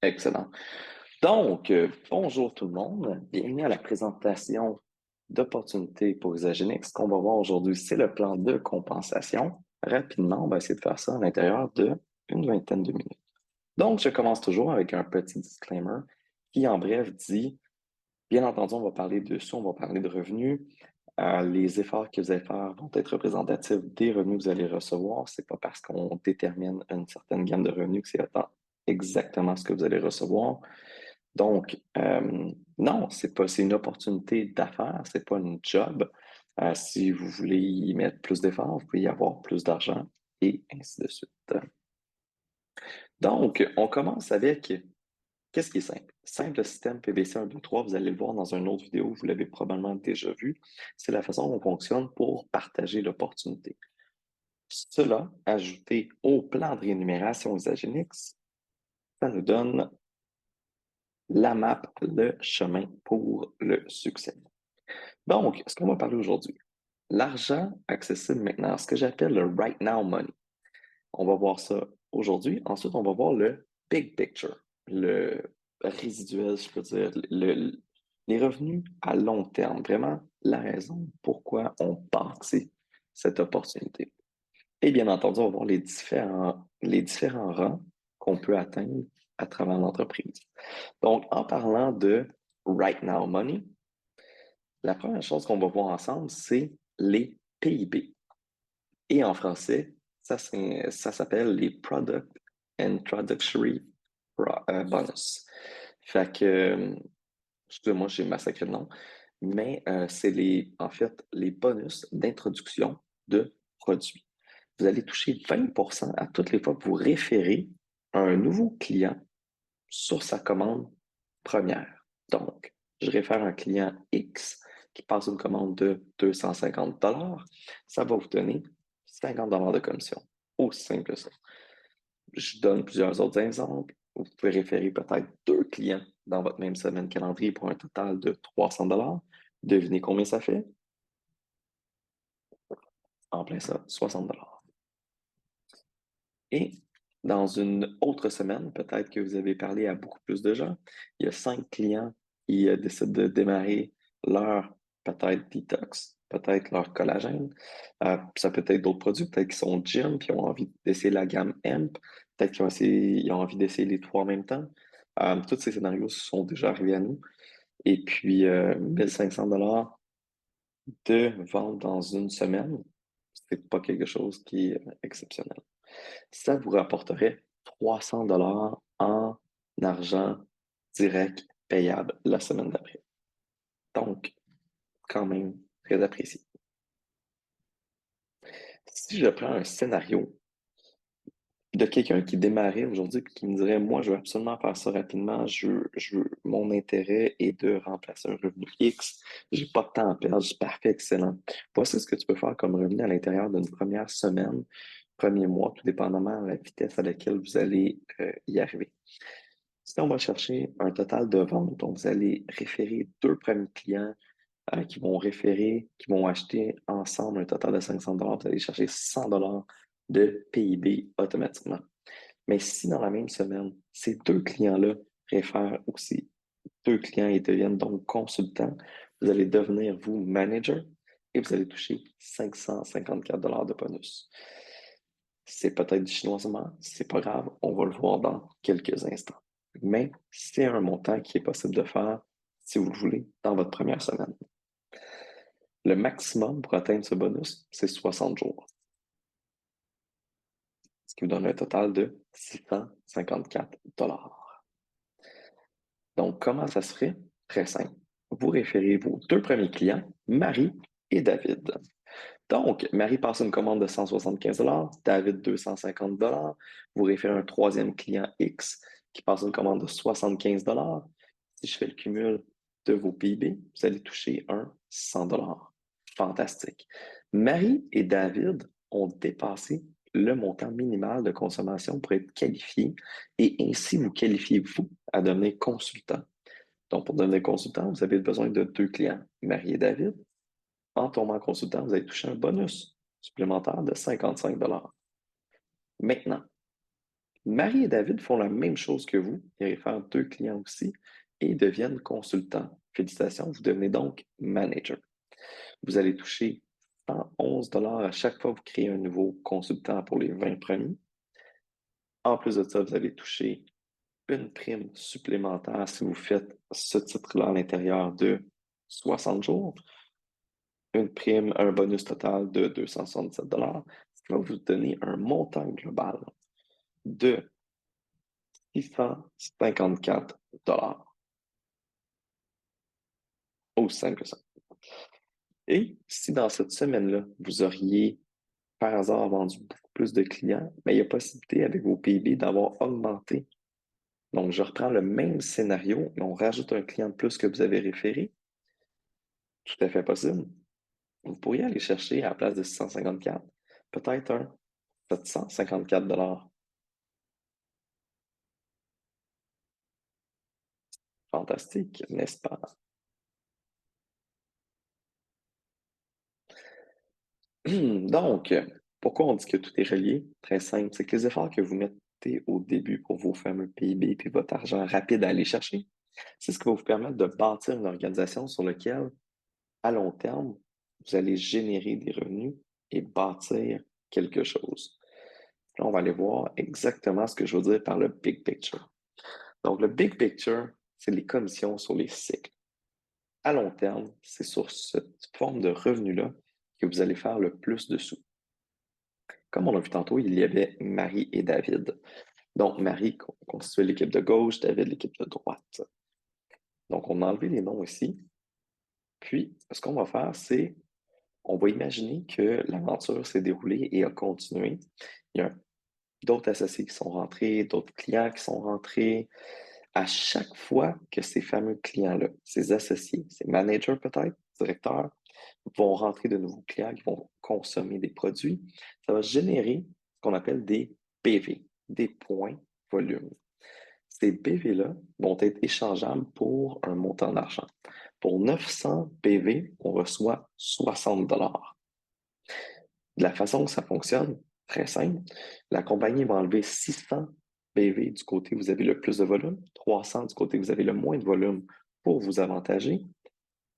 Excellent. Donc, bonjour tout le monde. Bienvenue à la présentation d'opportunités pour Isagenix. Ce qu'on va voir aujourd'hui, c'est le plan de compensation. Rapidement, on va essayer de faire ça à l'intérieur d'une vingtaine de minutes. Donc, je commence toujours avec un petit disclaimer qui, en bref, dit, bien entendu, on va parler de ça, on va parler de revenus. Les efforts que vous allez faire vont être représentatifs des revenus que vous allez recevoir. C'est pas parce qu'on détermine une certaine gamme de revenus que c'est exactement ce que vous allez recevoir. Donc, non, c'est une opportunité d'affaires, c'est pas une job. Si vous voulez y mettre plus d'efforts, vous pouvez y avoir plus d'argent et ainsi de suite. Donc, on commence avec qu'est-ce qui est simple? Simple système PBC 1, 2, 3, vous allez le voir dans une autre vidéo, vous l'avez probablement déjà vu. C'est la façon dont on fonctionne pour partager l'opportunité. Cela, ajouté au plan de rémunération Isagenix, ça nous donne la map, le chemin pour le succès. Donc, ce qu'on va parler aujourd'hui, l'argent accessible maintenant, ce que j'appelle le right now money. On va voir ça aujourd'hui. Ensuite, on va voir le big picture, le résiduel, je peux dire, les revenus à long terme. Vraiment, la raison pourquoi on bâtit cette opportunité. Et bien entendu, on va voir les différents rangs qu'on peut atteindre à travers l'entreprise. Donc, en parlant de right now money, la première chose qu'on va voir ensemble, c'est les PIB. Et en français, ça s'appelle les Product Introductory Bonus. Fait que, excusez-moi, j'ai massacré le nom, mais c'est en fait, les bonus d'introduction de produits. Vous allez toucher 20% à toutes les fois que vous référez un nouveau client sur sa commande première. Donc, je réfère un client X qui passe une commande de 250 ça va vous donner 50 de commission. Aussi simple que ça. Je donne plusieurs autres exemples. Vous pouvez référer peut-être 2 clients dans votre même semaine calendrier pour un total de 300 Devinez combien ça fait? En plein ça, 60 Et dans une autre semaine, peut-être que vous avez parlé à beaucoup plus de gens, il y a 5 clients qui décident de démarrer leur peut-être detox, peut-être leur collagène. Ça peut être d'autres produits, peut-être qu'ils sont gym puis ont envie d'essayer la gamme hemp, peut-être ils ont envie d'essayer les trois en même temps. Tous ces scénarios sont déjà arrivés à nous. Et puis, 1500 de vente dans une semaine, c'est pas quelque chose qui est exceptionnel. Ça vous rapporterait 300 en argent direct payable la semaine d'après. Donc, quand même très apprécié. Si je prends un scénario de quelqu'un qui démarrait aujourd'hui et qui me dirait, moi, je veux absolument faire ça rapidement, mon intérêt est de remplacer un revenu X, j'ai pas de temps à perdre, c'est parfait, excellent. Voici ce que tu peux faire comme revenu à l'intérieur d'une première semaine, premier mois, tout dépendamment de la vitesse à laquelle vous allez y arriver. Si on va chercher un total de ventes, donc vous allez référer 2 premiers clients qui vont acheter ensemble un total de 500 vous allez chercher 100 de PIB automatiquement. Mais si dans la même semaine, ces 2 clients-là réfèrent aussi 2 clients et deviennent donc consultants, vous allez devenir, vous, manager et vous allez toucher 554 de bonus. C'est peut-être du chinoisement, c'est pas grave, on va le voir dans quelques instants. Mais c'est un montant qui est possible de faire, si vous le voulez, dans votre première semaine. Le maximum pour atteindre ce bonus, c'est 60 jours. Ce qui vous donne un total de 654 Donc, comment ça se fait? Très simple. Vous référez vos 2 premiers clients, Marie et David. Donc, Marie passe une commande de 175 David 250 Vous référez un troisième client X qui passe une commande de 75 Si je fais le cumul de vos PIB, vous allez toucher un 100 Fantastique. Marie et David ont dépassé le montant minimal de consommation pour être qualifiés et ainsi vous qualifiez vous à devenir consultant. Donc, pour devenir consultant, vous avez besoin de 2 clients, Marie et David. En tombant consultant, vous allez toucher un bonus supplémentaire de 55 Maintenant, Marie et David font la même chose que vous. Ils réfèrent deux clients aussi et deviennent consultants. Félicitations, vous devenez donc manager. Vous allez toucher 111 à chaque fois que vous créez un nouveau consultant pour les 20 premiers. En plus de ça, vous allez toucher une prime supplémentaire si vous faites ce titre-là à l'intérieur de 60 jours. Une prime, un bonus total de 277 ce qui va vous donner un montant global de 654 aussi simple que ça. Et si dans cette semaine-là, vous auriez par hasard vendu beaucoup plus de clients, mais il y a possibilité avec vos PIB d'avoir augmenté. Donc, je reprends le même scénario et on rajoute un client de plus que vous avez référé. Tout à fait possible. Vous pourriez aller chercher à la place de 654, peut-être un 754 Fantastique, n'est-ce pas? Donc, pourquoi on dit que tout est relié? Très simple, c'est que les efforts que vous mettez au début pour vos fameux PIB puis votre argent rapide à aller chercher, c'est ce qui va vous permettre de bâtir une organisation sur laquelle, à long terme, vous allez générer des revenus et bâtir quelque chose. Là, on va aller voir exactement ce que je veux dire par le big picture. Donc, le big picture, c'est les commissions sur les cycles. À long terme, c'est sur cette forme de revenu-là que vous allez faire le plus de sous. Comme on a vu tantôt, il y avait Marie et David. Donc, Marie constituait l'équipe de gauche, David l'équipe de droite. Donc, on a enlevé les noms ici. Puis, ce qu'on va faire, c'est on va imaginer que l'aventure s'est déroulée et a continué. Il y a d'autres associés qui sont rentrés, d'autres clients qui sont rentrés. À chaque fois que ces fameux clients-là, ces associés, ces managers peut-être, directeurs, vont rentrer de nouveaux clients qui vont consommer des produits, ça va générer ce qu'on appelle des PV, des points volume. Ces PV-là vont être échangeables pour un montant d'argent. Pour 900 PV, on reçoit 60 De la façon que ça fonctionne, très simple, la compagnie va enlever 600 PV du côté où vous avez le plus de volume, 300 du côté où vous avez le moins de volume pour vous avantager,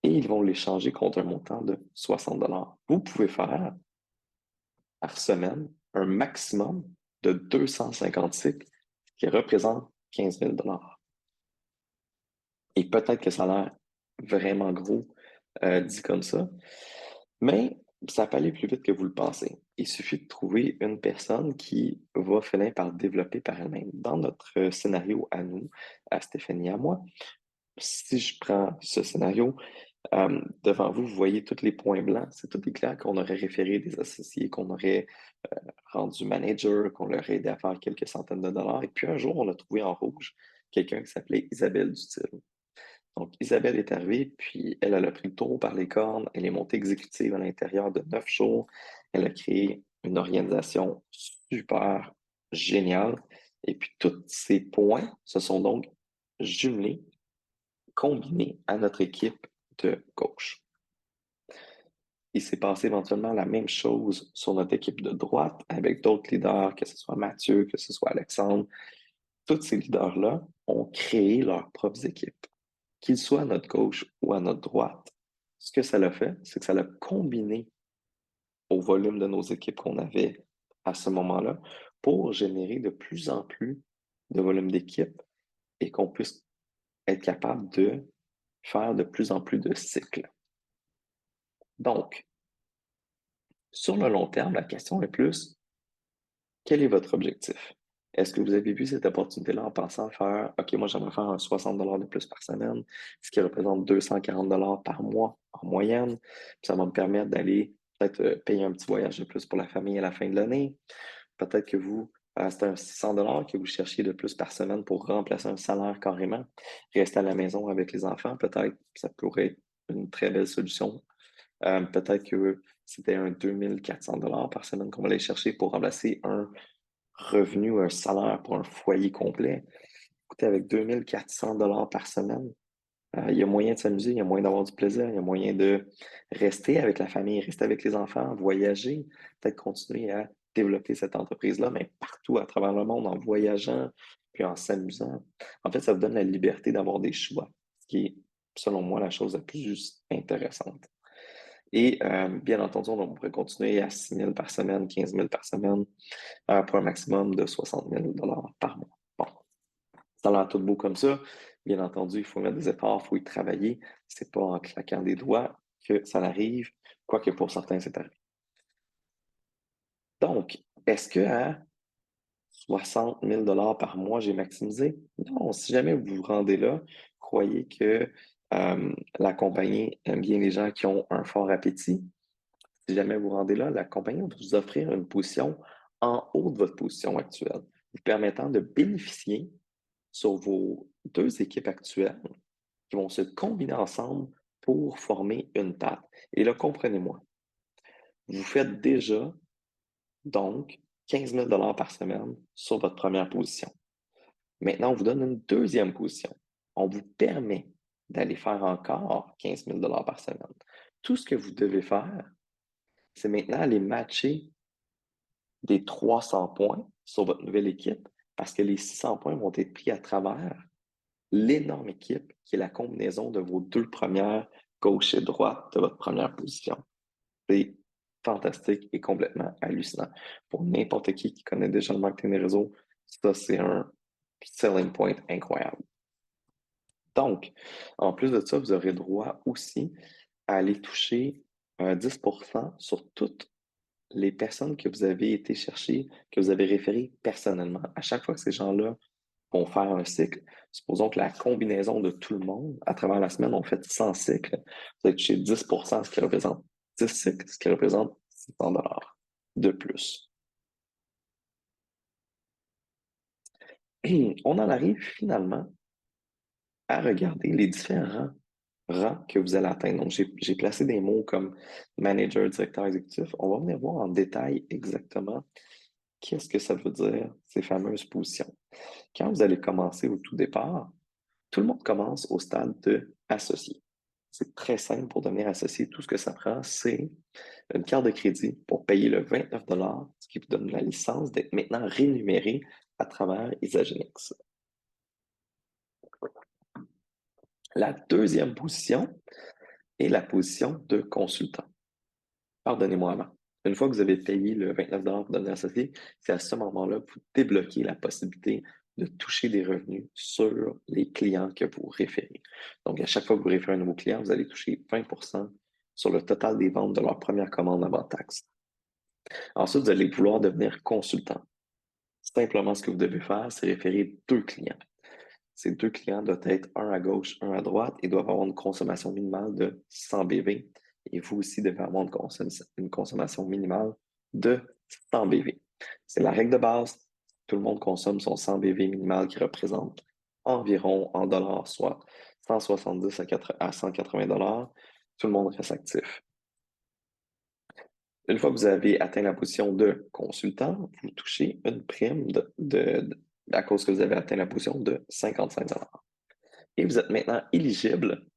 et ils vont l'échanger contre un montant de 60 Vous pouvez faire par semaine un maximum de 250 cycles, qui représente 15 000 Et peut-être que ça a l'air vraiment gros dit comme ça, mais ça peut aller plus vite que vous le pensez. Il suffit de trouver une personne qui va finir par développer par elle-même. Dans notre scénario à nous, à Stéphanie et à moi, si je prends ce scénario, devant vous, vous voyez tous les points blancs. C'est tous les clients qu'on aurait référés des associés, qu'on aurait rendu manager, qu'on leur a aidé à faire quelques centaines de dollars. Et puis un jour, on a trouvé en rouge quelqu'un qui s'appelait Isabelle Dutil. Donc, Isabelle est arrivée, puis elle a pris le taureau par les cornes. Elle est montée exécutive à l'intérieur de 9 jours. Elle a créé une organisation super géniale. Et puis, tous ces points se sont donc jumelés, combinés à notre équipe de gauche. Il s'est passé éventuellement la même chose sur notre équipe de droite avec d'autres leaders, que ce soit Mathieu, que ce soit Alexandre. Tous ces leaders-là ont créé leurs propres équipes. Qu'ils soient à notre gauche ou à notre droite, ce que ça l'a fait, c'est que ça l'a combiné au volume de nos équipes qu'on avait à ce moment-là pour générer de plus en plus de volume d'équipes et qu'on puisse être capable de faire de plus en plus de cycles. Donc, sur le long terme, la question est plus, quel est votre objectif? Est-ce que vous avez vu cette opportunité-là en pensant faire, OK, moi j'aimerais faire un 60 de plus par semaine, ce qui représente 240 par mois en moyenne. Puis ça va me permettre d'aller peut-être payer un petit voyage de plus pour la famille à la fin de l'année. Peut-être que vous, c'est un 600 que vous cherchiez de plus par semaine pour remplacer un salaire carrément. Rester à la maison avec les enfants, peut-être, ça pourrait être une très belle solution. Peut-être que c'était un 2400 par semaine qu'on va aller chercher pour remplacer un revenu, un salaire pour un foyer complet. Écoutez, avec 2400 par semaine, il y a moyen de s'amuser, il y a moyen d'avoir du plaisir, il y a moyen de rester avec la famille, rester avec les enfants, voyager, peut-être continuer à développer cette entreprise-là, mais partout à travers le monde, en voyageant, puis en s'amusant. En fait, ça vous donne la liberté d'avoir des choix, ce qui est, selon moi, la chose la plus intéressante. Et bien entendu, on pourrait continuer à 6 000 par semaine, 15 000 par semaine, pour un maximum de 60 000 par mois. Bon, ça a l'air tout beau comme ça. Bien entendu, il faut mettre des efforts, il faut y travailler. C'est pas en claquant des doigts que ça arrive, quoique pour certains, c'est arrivé. Donc, est-ce qu'à 60 000 par mois, j'ai maximisé? Non, si jamais vous vous rendez là, croyez que la compagnie aime bien les gens qui ont un fort appétit. Si jamais vous vous rendez là, la compagnie va vous offrir une position en haut de votre position actuelle, vous permettant de bénéficier sur vos deux équipes actuelles qui vont se combiner ensemble pour former une patte. Et là, comprenez-moi, vous faites déjà donc 15 000 par semaine sur votre première position. Maintenant, on vous donne une deuxième position. On vous permet d'aller faire encore 15 000 par semaine. Tout ce que vous devez faire, c'est maintenant aller matcher des 300 points sur votre nouvelle équipe parce que les 600 points vont être pris à travers l'énorme équipe qui est la combinaison de vos deux premières, gauche et droite, de votre première position. C'est fantastique et complètement hallucinant. Pour n'importe qui connaît déjà le marketing des réseaux, ça, c'est un selling point incroyable. Donc, en plus de ça, vous aurez droit aussi à aller toucher 10% sur toutes les personnes que vous avez été chercher, que vous avez référées personnellement. À chaque fois que ces gens-là vont faire un cycle, supposons que la combinaison de tout le monde, à travers la semaine, on fait 100 cycles, vous allez toucher 10%, ce qui représente 10 cycles, ce qui représente 600 de plus. On en arrive finalement à regarder les différents rangs que vous allez atteindre. Donc, j'ai placé des mots comme manager, directeur exécutif. On va venir voir en détail exactement qu'est-ce que ça veut dire, ces fameuses positions. Quand vous allez commencer au tout départ, tout le monde commence au stade de associé. C'est très simple pour devenir associé. Tout ce que ça prend, c'est une carte de crédit pour payer le 29 ce qui vous donne la licence d'être maintenant rémunéré à travers Isagenix. La deuxième position est la position de consultant. Pardonnez-moi avant. Une fois que vous avez payé le 29 pour devenir associé, c'est à ce moment-là que vous débloquez la possibilité de toucher des revenus sur les clients que vous référez. Donc, à chaque fois que vous référez un nouveau client, vous allez toucher 20% sur le total des ventes de leur première commande avant taxe. Ensuite, vous allez vouloir devenir consultant. Simplement, ce que vous devez faire, c'est référer deux clients. Ces deux clients doivent être un à gauche, un à droite et doivent avoir une consommation minimale de 100 BV. Et vous aussi devez avoir une consommation minimale de 100 BV. C'est la règle de base. Tout le monde consomme son 100 BV minimal qui représente environ en dollars, soit 170 à 180 dollars. Tout le monde reste actif. Une fois que vous avez atteint la position de consultant, vous touchez une prime à cause que vous avez atteint la position de 55 dollars. Et vous êtes maintenant éligible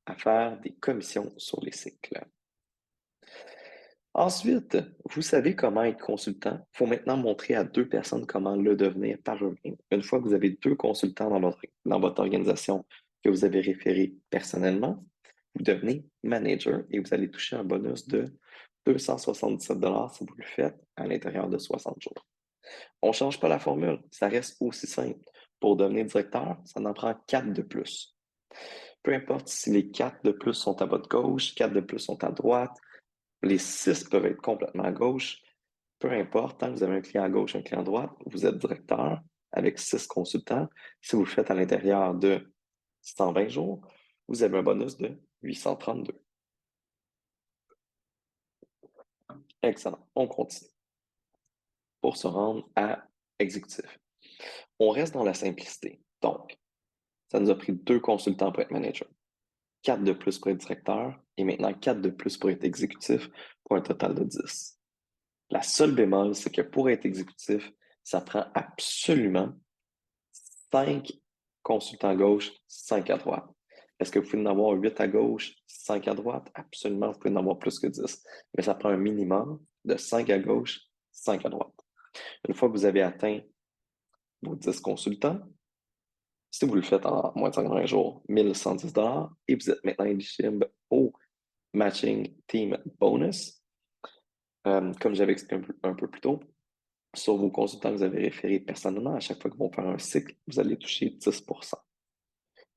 à faire des commissions sur les cycles. Ensuite, vous savez comment être consultant. Il faut maintenant montrer à deux personnes comment le devenir par eux-mêmes. Une fois que vous avez deux consultants dans votre organisation que vous avez référé personnellement, vous devenez manager et vous allez toucher un bonus de 277 si vous le faites à l'intérieur de 60 jours. On ne change pas la formule, ça reste aussi simple. Pour devenir directeur, ça en prend 4 de plus. Peu importe si les 4 de plus sont à votre gauche, 4 de plus sont à droite, les 6 peuvent être complètement à gauche. Peu importe, tant que vous avez un client à gauche, un client à droite, vous êtes directeur avec 6 consultants. Si vous le faites à l'intérieur de 120 jours, vous avez un bonus de 832. Excellent. On continue pour se rendre à exécutif. On reste dans la simplicité. Donc, ça nous a pris 2 consultants pour être manager, 4 de plus pour être directeur et maintenant 4 de plus pour être exécutif pour un total de 10. La seule bémol, c'est que pour être exécutif, ça prend absolument 5 consultants à gauche, 5 à droite. Est-ce que vous pouvez en avoir 8 à gauche, 5 à droite? Absolument, vous pouvez en avoir plus que 10. Mais ça prend un minimum de 5 à gauche, 5 à droite. Une fois que vous avez atteint vos 10 consultants, si vous le faites en moins de 120 jours, 1110 et vous êtes maintenant éligible au Matching Team Bonus. Comme j'avais expliqué un peu plus tôt, sur vos consultants que vous avez référés personnellement, à chaque fois qu'ils vont faire un cycle, vous allez toucher 10%.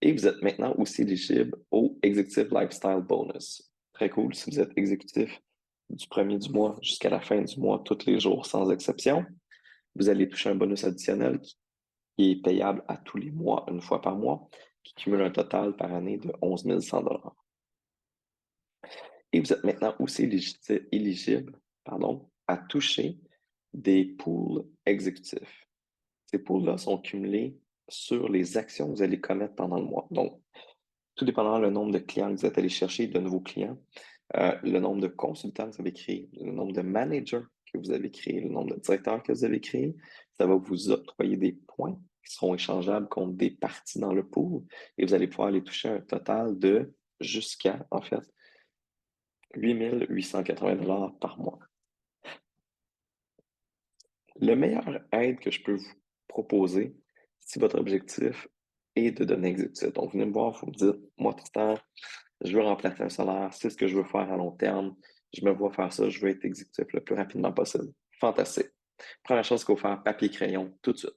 Et vous êtes maintenant aussi éligible au Executive Lifestyle Bonus. Très cool, si vous êtes exécutif du premier du mois jusqu'à la fin du mois, tous les jours sans exception, vous allez toucher un bonus additionnel qui est payable à tous les mois, une fois par mois, qui cumule un total par année de 11 100 $. Et vous êtes maintenant aussi éligible à toucher des pools exécutifs. Ces pools-là sont cumulés sur les actions que vous allez commettre pendant le mois. Donc, tout dépendant le nombre de clients que vous êtes allé chercher, de nouveaux clients, le nombre de consultants que vous avez créés, le nombre de managers que vous avez créés, le nombre de directeurs que vous avez créés, ça va vous octroyer des points qui seront échangeables contre des parties dans le pool et vous allez pouvoir aller toucher un total de jusqu'à, en fait, 8 880 $ par mois. Le meilleur aide que je peux vous proposer, si votre objectif est de devenir exécutif. Donc, venez me voir, vous me dites, moi, Tristan, je veux remplacer un salaire, c'est ce que je veux faire à long terme, je me vois faire ça, je veux être exécutif le plus rapidement possible. Fantastique. Première chose qu'il faut faire, papier-crayon, tout de suite.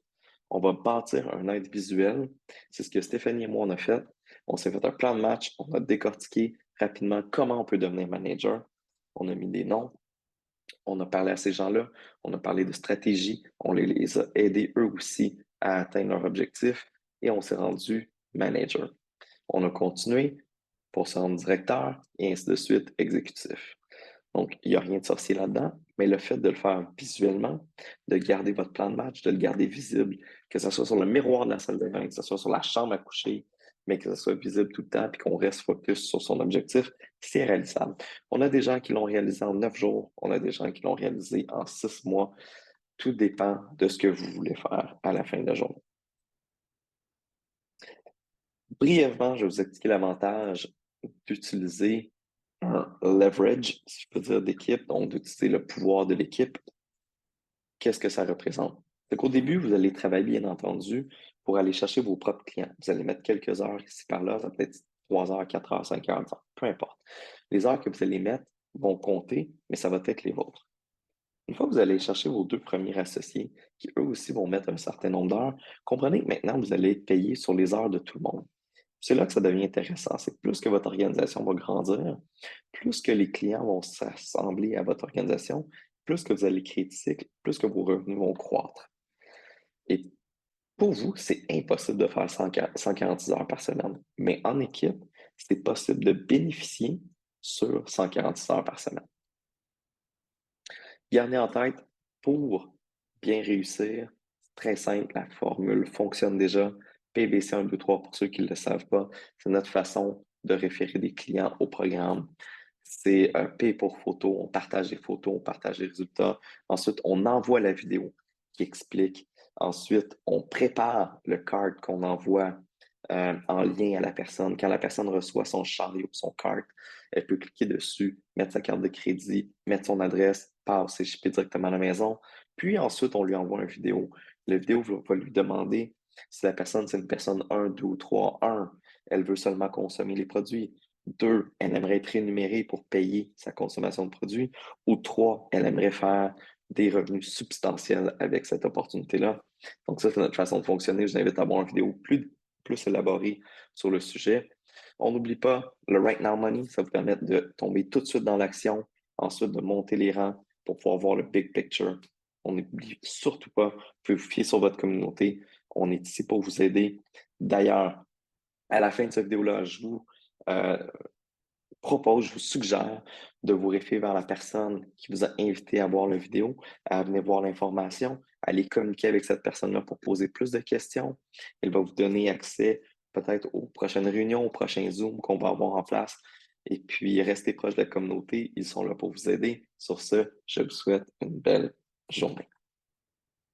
On va bâtir un aide visuel. C'est ce que Stéphanie et moi, on a fait. On s'est fait un plan de match, on a décortiqué rapidement comment on peut devenir manager. On a mis des noms, on a parlé à ces gens-là, on a parlé de stratégie, on les a aidés eux aussi à atteindre leur objectif et on s'est rendu manager. On a continué pour se rendre directeur et ainsi de suite exécutif. Donc, il n'y a rien de sorcier là-dedans, mais le fait de le faire visuellement, de garder votre plan de match, de le garder visible, que ce soit sur le miroir de la salle de bain, que ce soit sur la chambre à coucher, mais que ce soit visible tout le temps, puis qu'on reste focus sur son objectif, c'est réalisable. On a des gens qui l'ont réalisé en 9 jours, on a des gens qui l'ont réalisé en 6 mois. Tout dépend de ce que vous voulez faire à la fin de la journée. Brièvement, je vais vous expliquer l'avantage d'utiliser un leverage, si je peux dire, d'équipe, donc d'utiliser le pouvoir de l'équipe. Qu'est-ce que ça représente? C'est qu'au début, vous allez travailler, bien entendu, pour aller chercher vos propres clients. Vous allez mettre quelques heures ici par là, ça peut être 3 heures, 4 heures, 5 heures, 10 heures, peu importe. Les heures que vous allez mettre vont compter, mais ça va être les vôtres. Une fois que vous allez chercher vos 2 premiers associés, qui eux aussi vont mettre un certain nombre d'heures, comprenez que maintenant, vous allez être payé sur les heures de tout le monde. C'est là que ça devient intéressant. C'est que plus que votre organisation va grandir, plus que les clients vont s'assembler à votre organisation, plus que vous allez créer de cycles, plus que vos revenus vont croître. Et pour vous, c'est impossible de faire 146 heures par semaine. Mais en équipe, c'est possible de bénéficier sur 146 heures par semaine. Gardez en tête, pour bien réussir, c'est très simple, la formule fonctionne déjà. PBC 1, 2, 3, pour ceux qui ne le savent pas, c'est notre façon de référer des clients au programme. C'est P pour photo, on partage les photos, on partage les résultats. Ensuite, on envoie la vidéo qui explique. Ensuite, on prépare le card qu'on envoie en lien à la personne. Quand la personne reçoit son chariot, son card, elle peut cliquer dessus, mettre sa carte de crédit, mettre son adresse, passer, shipper directement à la maison. Puis ensuite, on lui envoie une vidéo. La vidéo va lui demander si la personne, c'est une personne 1, 2 ou 3. 1, elle veut seulement consommer les produits. 2, elle aimerait être rémunérée pour payer sa consommation de produits. Ou 3, elle aimerait faire des revenus substantiels avec cette opportunité-là. Donc ça, c'est notre façon de fonctionner. Je vous invite à voir une vidéo plus élaborée sur le sujet. On n'oublie pas le Right Now Money, ça vous permet de tomber tout de suite dans l'action, ensuite de monter les rangs pour pouvoir voir le big picture. On n'oublie surtout pas, vous pouvez vous fier sur votre communauté. On est ici pour vous aider. D'ailleurs, à la fin de cette vidéo-là, je vous euh, propose, je vous suggère de vous référer vers la personne qui vous a invité à voir la vidéo, à venir voir l'information, à aller communiquer avec cette personne-là pour poser plus de questions. Elle va vous donner accès peut-être aux prochaines réunions, aux prochains Zooms qu'on va avoir en place. Et puis, restez proche de la communauté. Ils sont là pour vous aider. Sur ce, je vous souhaite une belle journée.